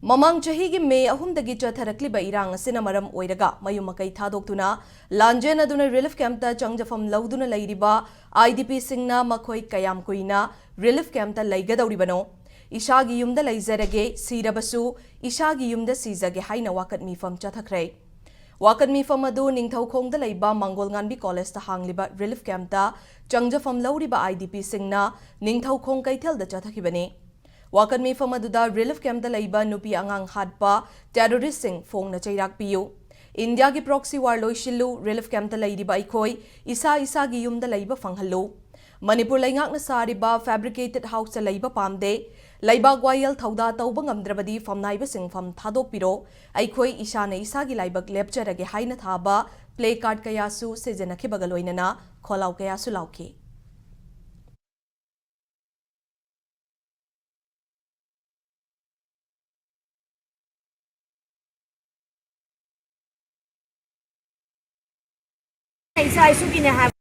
ममांग चही की मे अहुमदगी चथरक्लिबा इरांग असिना मरम ओइरगा मयुम मकई थादोक्तुना लांजेन अदुना रिलीफ कैंपता चंगजफम लौदुना लैरिबा IDP सिंगना मखोई कयाम कुइना रिलीफ कैंपता लैगदौरिबनो इशागी युमदा लैजरगे सीरबसु इशागी युमदा सीजगे हाइना वाकत मीफम चथखरे वाकत मीफम अदु निंगथौखोंगदा लैबा मंगोलगानबी कॉलेजता हांगलिबा रिलीफ कैंपता चंगजफम लौरिबा IDP सिंगना निंगथौखोंग कैथेलदा चथखिबने वाकन मीफम अदुदा रिलीफ कैंपदा लैबा नुपी आंगांग हादपा टेररिस्ट सिंग फोंगना चैराक पियु इंडिया की प्रॉक्सी वार लोइशिल्लु रिलीफ कैंपदा लैरिबा अइखोई इसा इसागी युमदा लैबा फंगहल्लु मणिपुर लैंगाकना सारिबा फैब्रिकेटेड हाउस लैबा पामदे लैबाक वायल थौदा तौबा ngamdrabadi famnaiba singfam thadokpiro अइखोई इसाना इसागी लाइबक लेपचरगे हाइना थाबा प्ले कार्ड कयासु सेजनखिबगा लोइनना खोलाउ कयासु लाउखि Isa,